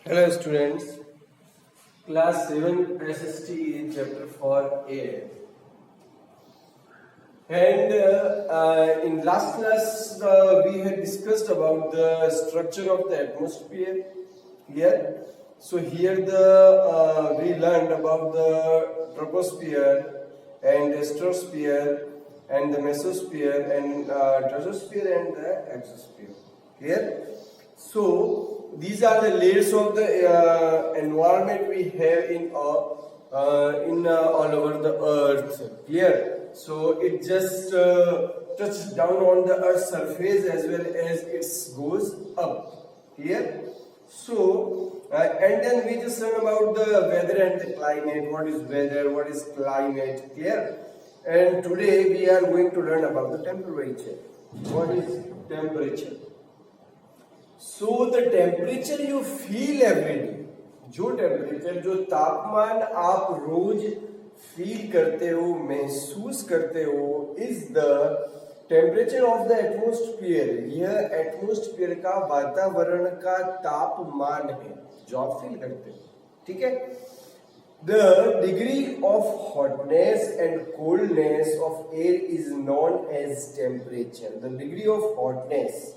Hello students, class 7 SST chapter 4A. And in last class we had discussed about the structure of the atmosphere here. So here we learned about the troposphere and stratosphere and the mesosphere and troposphere and the exosphere. Here. So these are the layers of the environment we have in all over the earth. Clear? So it just touches down on the earth's surface as well as it goes up. Clear? So and then we just learn about the weather and the climate. What is weather? What is climate? Clear? And today we are going to learn about the temperature. What is temperature? So the temperature you feel every day, जो temperature जो तापमान आप रोज feel करते हो, महसूस करते हो, is the temperature of the atmosphere. यह एटमॉस्फेयर का वातावरण का तापमान है जो आप फील करते हो. ठीक है. The degree of hotness and coldness of air is known as temperature. The degree of hotness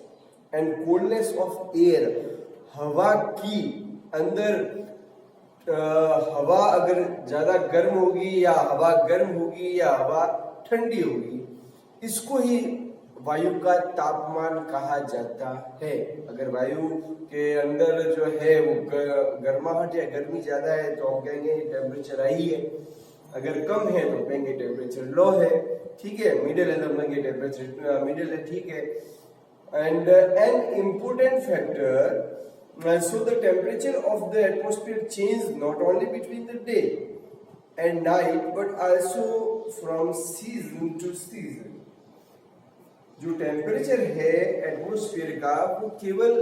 and coldness of air, हवा की अंदर हवा अगर ज्यादा गर्म होगी या हवा गर्म होगी या हवा ठंडी होगी, इसको ही वायु का तापमान कहा जाता है. अगर वायु के अंदर जो है वो गर्माहट या गर्मी ज्यादा है तो हम कहेंगे टेम्परेचर हाई है. अगर कम है तो कहेंगे टेम्परेचर लो है. ठीक है. मिडिल है तो कहेंगे टेम्परेचर मिडिल है. ठीक है. And an important factor, so the temperature of the atmosphere changes not only between the day and night but also from season to season. जो टेम्परेचर है एटमॉस्फेयर का वो केवल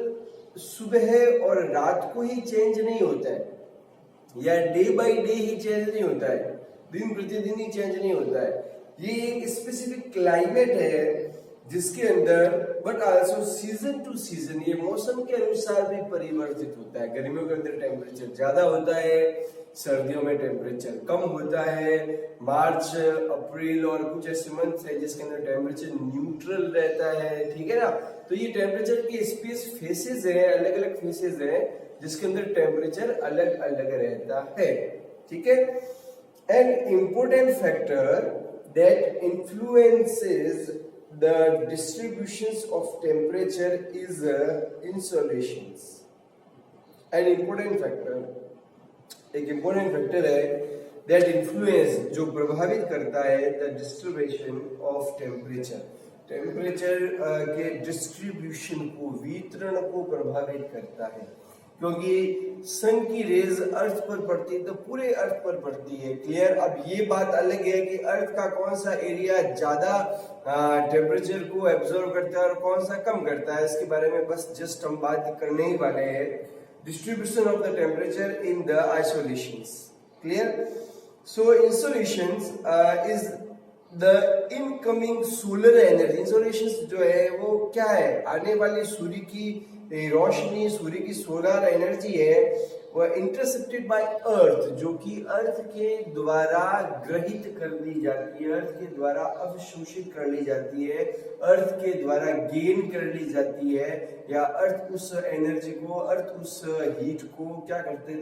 सुबह और रात को ही चेंज नहीं होता है या day by day he change नहीं होता है, दिन प्रतिदिन ही चेंज नहीं होता है. ये एक स्पेसिफिक क्लाइमेट है जिसके अंदर but also season two season ये मौसम के अनुसार भी परिवर्तित होता है. गर्मियों के अंदर टेम्परेचर ज्यादा होता है, सर्दियों में टेम्परेचर कम होता है. मार्च अप्रैल और कुछ ऐसे मंथ है जिसके अंदर टेम्परेचर न्यूट्रल रहता है. ठीक है ना. तो ये टेम्परेचर के स्पेस फेसेस है, अलग अलग फेसेस है जिसके अंदर टेम्परेचर अलग अलग रहता है. ठीक है. An important factor that influences the distributions of temperature is insolations. An important factor, एक important factor है that influence जो प्रभावित करता है the distribution of temperature. Temperature के डिस्ट्रीब्यूशन को, वितरण को प्रभावित करता है क्योंकि सन की रेज अर्थ पर पड़ती है तो पूरे अर्थ पर पड़ती है. क्लियर. अब ये बात अलग है कि अर्थ का कौन सा एरिया ज्यादा टेम्परेचर को एब्जॉर्व करता है और कौन सा कम करता है, इसके बारे में बस जस्ट हम बात करने ही वाले हैं. Distribution of the temperature in the isolations. Clear. So insolations is the incoming solar energy. Insolations जो है वो क्या है, आने वाली सूर्य की रोशनी, सूर्य की सोलर एनर्जी है वह इंटरसेप्टेड बाय अर्थ, जो कि अर्थ के द्वारा ग्रहित कर ली जाती है, अर्थ के द्वारा अवशोषित कर ली जाती है, अर्थ के द्वारा गेन कर ली जाती है, या अर्थ उस एनर्जी को, अर्थ उस हीट को क्या करते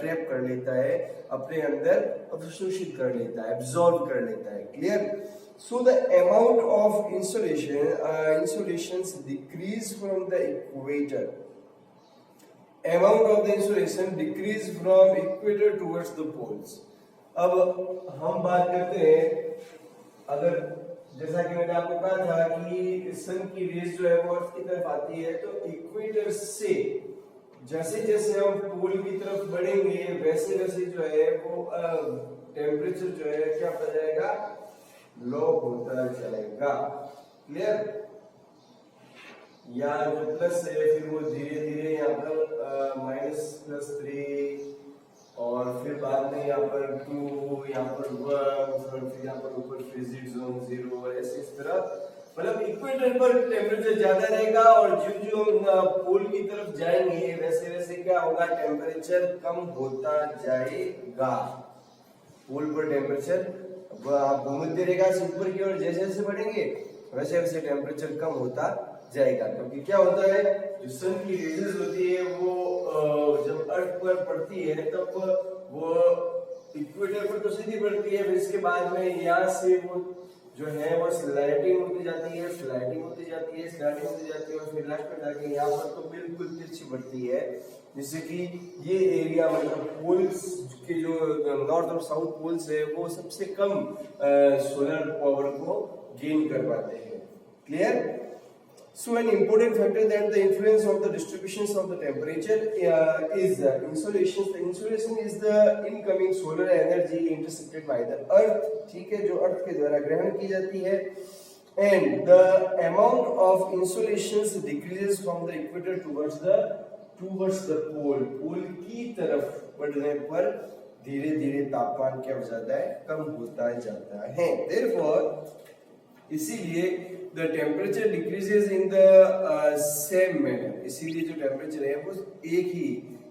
ट्रैप कर लेता है, अपने अंदर अवशोषित कर लेता है, एब्जॉर्ब कर लेता है. Clear. So the amount of insolations decrease from the equator. Amount of the insolation decrease from equator towards the poles. अब हम बात करते हैं, अगर जैसा कि मैंने आपको कहा था कि सन की रेज जो है वो अर्थ की तरफ आती है तो इक्वेटर से जैसे जैसे हम पोल की तरफ बढ़ेंगे वैसे वैसे जो है वो टेम्परेचर जो है क्या हो जाएगा, लो होता चलेगा. क्लियर. या जो प्लस है फिर वो धीरे धीरे यहाँ पर -+3 और फिर बाद में यहाँ पर 2, यहाँ पर 1, फिर यहाँ पर ऊपर फ्रीजिड जोन 0 और ऐसे इस तरह मतलब इक्वेटर पर टेम्परेचर ज्यादा रहेगा और जो हम पोल की तरफ जाएंगे वैसे वैसे क्या होगा, टेम्परेचर कम होता जाएगा। पोल पर टेम्परेचर भूमध्य रेखा से ऊपर की ओर जैसे जैसे बढ़ेंगे वैसे वैसे टेम्परेचर कम होता जाएगा। क्योंकि क्या होता है, जो सन की रेजेस होती है वो जब अर्थ पर पड़ती है तब वो इक्वेटर पर तो सीधी पड़ती है, फिर इसके बाद में यहाँ से वो जो है वो स्लाइडिंग होती जाती है, स्लाइडिंग होती जाती है, स्लाइडिंग होती जाती है और फिर लास्ट में जाके यहाँ पर तो बिल्कुल तिरछी बढ़ती है, जिससे कि ये एरिया मतलब पोल्स के जो नॉर्थ और साउथ पोल्स है वो सबसे कम सोलर पावर को गेन कर पाते हैं। Clear? So an important factor that the influence of the distributions of the temperature is insolation. The insolation is the incoming solar energy intercepted by the earth, ठीक है, जो अर्थ के द्वारा ग्रहण की जाती है, and the amount of insolations decreases from the equator towards the pole. पोल की तरफ बढ़ने पर धीरे धीरे तापमान क्या हो जाता है, कम होता जाता है। Therefore, इसीलिए the temperature decreases in the same manner, इसीलिए जो टेम्परेचर है वो एक ही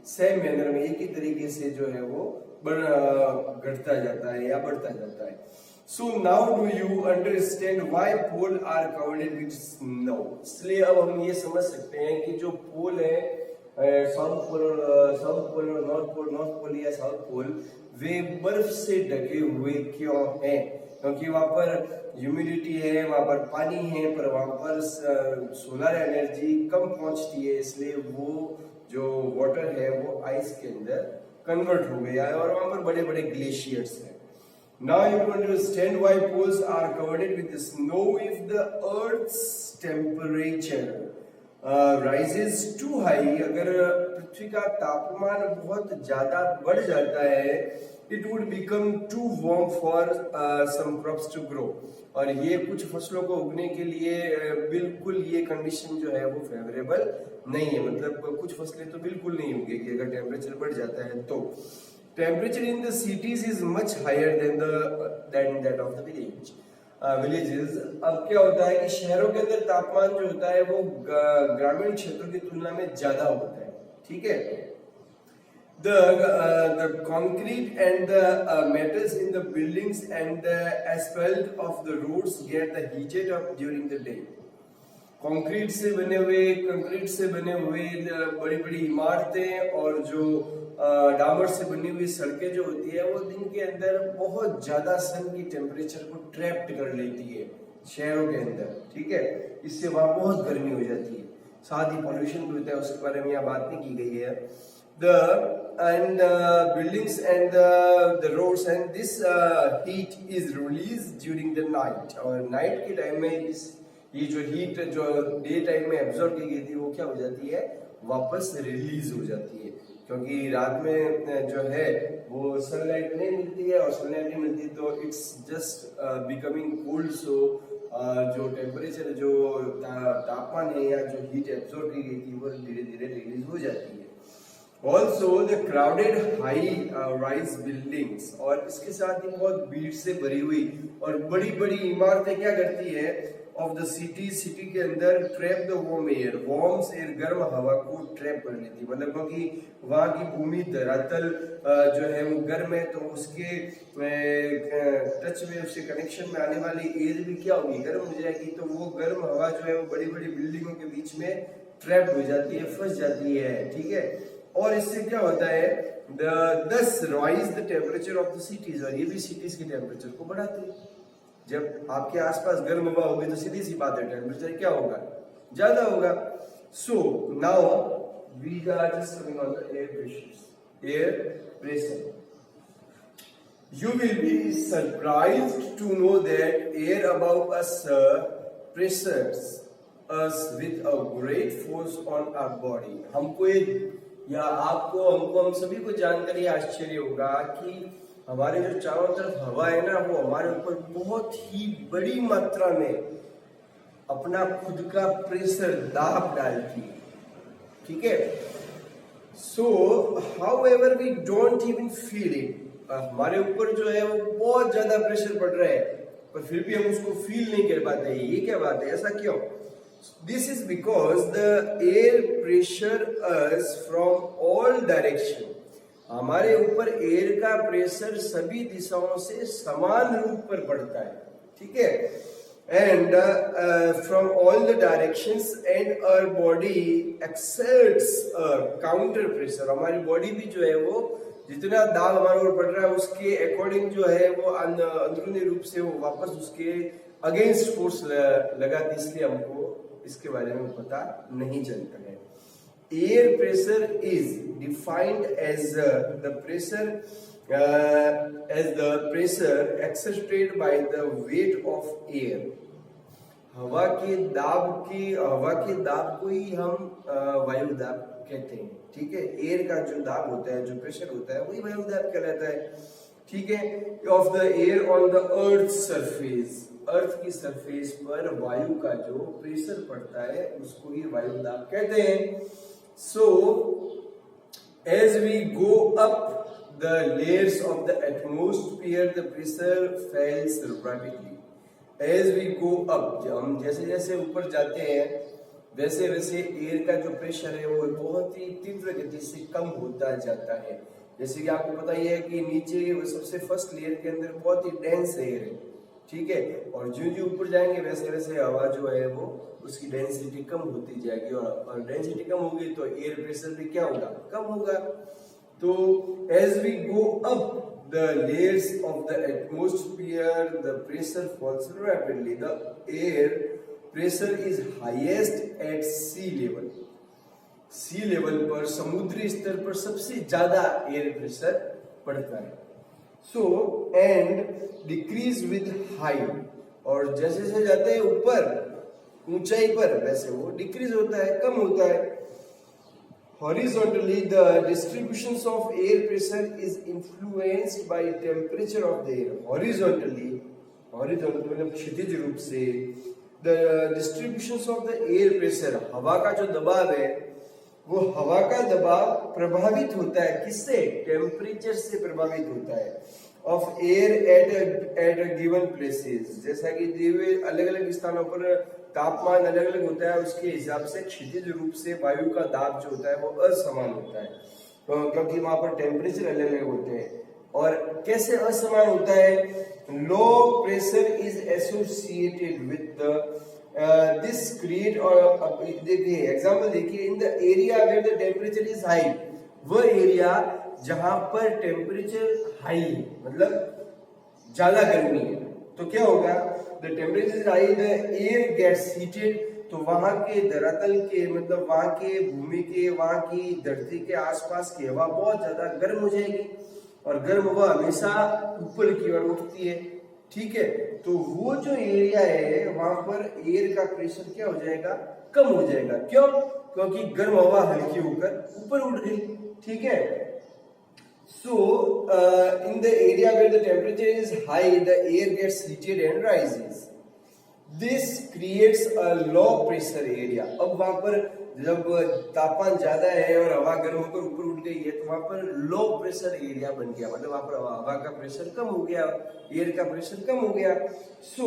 सेम मैनर में, एक ही तरीके से जो है वो घटता जाता है या बढ़ता जाता है। So now do you understand why poles are covered with snow? इसलिए अब हम ये समझ सकते हैं कि जो पोल है साउथ पोल और नॉर्थ पोल या साउथ पोल, वे बर्फ से ढके हुए क्यों हैं? क्योंकि वहां पर ह्यूमिडिटी है, वहां पर पानी है, पर वहां पर सोलर एनर्जी कम पहुंचती है, इसलिए वो जो वाटर है वो आइस के अंदर कन्वर्ट हो गया है और वहां पर बड़े बड़े ग्लेशियर्स हैं। Now you can understand why poles are covered with snow. If the Earth's temperature rises too high, अगर पृथ्वी का तापमान बहुत ज्यादा बढ़ जाता है, it would become too warm for some crops to grow. और ये कुछ फसलों को उगने के लिए बिल्कुल ये कंडीशन जो है वो फेवरेबल नहीं है, मतलब कुछ फसलें तो बिल्कुल नहीं उगेगी अगर टेम्परेचर बढ़ जाता है तो। Temperature in the cities is much higher than that of the villages. अब क्या होता है कि शहरों के अंदर तापमान जो होता है वो ग्रामीण क्षेत्रों की तुलना में ज्यादा होता है, ठीक है। The concrete and the metals in the buildings and the asphalt of the roads get the heated up during the day. Concrete से बने हुए बड़ी बड़ी इमारतें और जो डामर से बनी हुई सड़कें जो होती है वो दिन के अंदर बहुत ज्यादा सन की टेम्परेचर को ट्रैप्ड कर लेती है शहरों के अंदर, ठीक है। इससे वहां बहुत गर्मी हो जाती है, साथ ही पॉल्यूशन भी होता है, उसके बारे में यहाँ बात नहीं की गई है। buildings and the roads and this heat is released during the night, और नाइट के टाइम में ये जो हीट जो डे टाइम में एब्जॉर्ब की गई थी वो क्या हो जाती है, वापस रिलीज हो जाती है, क्योंकि रात में जो है वो सनलाइट नहीं मिलती है और सनलाइट नहीं मिलती तो इट्स जस्ट बिकमिंग कोल्ड। सो जो टेम्परेचर जो तापमान है या जो हीट एब्जॉर्ब की गई थी वो धीरे धीरे रिलीज हो जाती है। Also the crowded high rise buildings, और इसके साथ ही बहुत भीड़ से भरी हुई और बड़ी बड़ी इमारतें क्या करती है ऑफ द सिटी के अंदर trap the warm air, warms air, गर्म हवा को ट्रैप कर लेती है, मतलब क्योंकि वहां की भूमि धरातल जो है वो गर्म है तो उसके टच में उससे कनेक्शन में आने वाली एयर भी क्या होगी, गर्म हो जाएगी, तो वो गर्म हवा जो है वो बड़ी बड़ी बिल्डिंगों के बीच में ट्रैप हो जाती है, फंस जाती है, ठीक है। और इससे क्या होता है thus rise the temperature of the cities, और ये भी सिटीज के टेम्परेचर को बढ़ाती है। जब आपके आसपास गर्म हवा होगी तो सीधी सी बात है टेम्परेचर क्या होगा, ज्यादा होगा। So now we are just coming on the air pressure. You will be surprised to know that air above us pressures us with a great force on our body. हमको या आपको हमको हम सभी को जानकर ये आश्चर्य होगा कि हमारे जो चारों तरफ हवा है ना वो हमारे ऊपर बहुत ही बड़ी मात्रा में अपना खुद का प्रेशर दाब डालती है, ठीक है। So however we don't even feel it, हमारे ऊपर जो है वो बहुत ज्यादा प्रेशर पड़ रहा है पर फिर भी हम उसको फील नहीं कर पाते। ये क्या बात है, ऐसा क्यों? This is because the air pressure us from all direction. हमारे ऊपर एयर का प्रेशर सभी दिशाओं से समान रूप पर पड़ता है, ठीक है। And from all the directions and our body exerts counter pressure. हमारी बॉडी भी जो है वो जितना दाब हमारे ऊपर पड़ रहा है उसके अकॉर्डिंग जो है वो अंदरूनी रूप से वो वापस उसके अगेंस्ट फोर्स लगाती, इसलिए हमको इसके बारे में पता नहीं चलता है। Air pressure is defined as the pressure exerted by the weight of air। हवा के दाब को ही हम वायु दाब कहते हैं, ठीक है। एयर का जो दाब होता है, जो प्रेशर होता है, वही वायु दाब कहलाता है, ठीक है। Of the air on the earth surface, earth की सरफेस पर वायु का जो प्रेशर पड़ता है उसको ही वायु दाब कहते हैं। So, as we go up the layers of the atmosphere, the pressure falls rapidly. As we go up, हम जैसे जैसे ऊपर जाते हैं वैसे वैसे एयर का जो प्रेशर है वो बहुत ही तीव्र गति से कम होता जाता है। जैसे कि आपको पता ही है कि नीचे सबसे फर्स्ट लेयर के अंदर बहुत ही डेंस एयर है, ठीक है। और जो जो ऊपर जाएंगे वैसे वैसे हवा जो है वो उसकी डेंसिटी कम होती जाएगी, और डेंसिटी कम होगी तो एयर प्रेशर भी क्या होगा, कम होगा। तो as we go up the layers of the atmosphere the pressure falls rapidly. The air pressure is highest at sea level. Sea level पर, समुद्री स्तर पर सबसे ज्यादा एयर प्रेशर पड़ता है। So and decrease with height, और जैसे जैसे जाते हैं ऊपर ऊंचाई पर वैसे वो डिक्रीज होता है, कम होता है। Horizontally the distributions of air pressure is influenced by temperature of the air. Horizontally मतलब क्षैतिज रूप से the distributions of the air pressure, हवा का जो दबाव है वो हवा का दबाव प्रभावित होता है किससे, टेम्परेचर से प्रभावित होता है। Of air at given places, जैसा कि दिए हुए अलग अलग स्थानों पर तापमान अलग अलग होता है, उसके हिसाब से क्षैतिज रूप से वायु का दाब जो होता है वो असमान होता है, क्योंकि वहां पर टेम्परेचर अलग अलग होते हैं। और कैसे असमान होता है, low pressure is associated with this create, और देखिए एग्जांपल देखिए, in the area where the temperature is high, वो एरिया जहां पर टेम्परेचर हाई है मतलब ज्यादा गर्मी है, तो क्या होगा, the temperature is high the air gets heated, तो वहां के धरातल के मतलब वहां के भूमि के वहां की धरती के आसपास की हवा बहुत ज्यादा गर्म हो जाएगी, और गर्म हवा हमेशा ऊपर की ओर उठती है, ठीक है। तो वो जो एरिया है वहां पर एयर का प्रेशर क्या हो जाएगा, कम हो जाएगा। क्यों? क्योंकि गर्म हवा हल्की होकर ऊपर उठ गई, ठीक है। So, in the area where the temperature is high, the air gets heated and rises. This creates a low pressure area. अब वहां पर जब तापमान ज्यादा है और हवा गर्म होकर ऊपर उठ गई है तो वहां पर लो प्रेशर एरिया बन गया, मतलब वहां पर हवा का प्रेशर कम हो गया, एयर का प्रेशर कम हो गया। So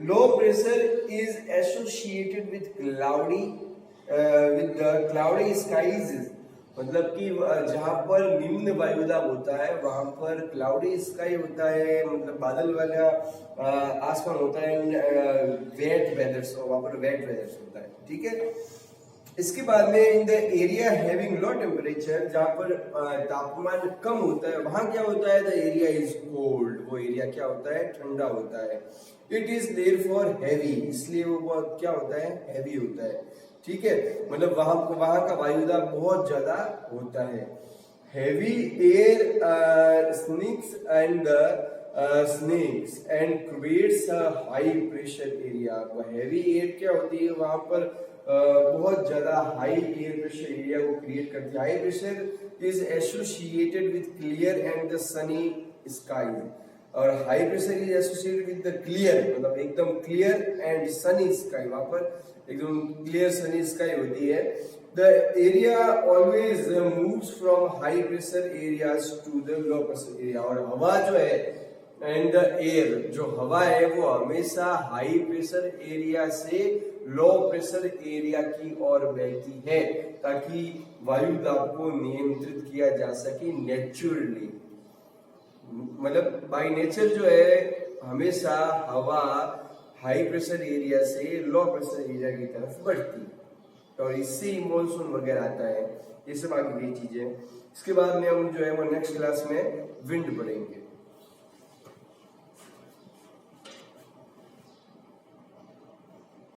low pressure is associated with cloudy skies, मतलब कि जहां पर निम्न वायुदाब होता है वहां पर क्लाउडी स्काई होता है, मतलब बादल वाला आसमान होता है, वेट वेदर्स, वहां पर वेट वेदर्स होता है, ठीक है। इसके बाद में इन the area having low temperature, जहां पर तापमान कम होता है वहां क्या होता है, द एरिया इज कोल्ड, वो एरिया क्या होता है, ठंडा होता है। इट इज देयरफॉर हैवी, इसलिए वो बहुत क्या होता है, हैवी होता है, ठीक है। मतलब वहां का वायुदाब बहुत ज्यादा होता है। Heavy air snakes and creates a high pressure area. Heavy air क्या होती है, वहां पर बहुत ज्यादा हाई एयर प्रेशर एरिया को क्रिएट करती है। High pressure is associated with clear and the sunny sky, और high pressure is associated with the clear, मतलब एकदम क्लियर एंड सनी स्काई, वहां पर एकदम क्लियर सनी स्काई होती है। The area always moves from high pressure areas to the low pressure area, और हवा जो है एंड द एयर, जो हवा है वो हमेशा हाई प्रेशर एरिया से लो प्रेशर एरिया की ओर बहती है, ताकि वायु दाब को नियंत्रित किया जा सके नेचुरली। मतलब बाय नेचर जो है हमेशा हवा हाई प्रेशर एरिया से लो प्रेशर एरिया की तरफ बढ़ती है, और इससे ही मॉनसून वगैरह आता है। ये सब आगे की चीजें। इसके बाद में हम जो है वो नेक्स्ट क्लास में विंड पढ़ेंगे।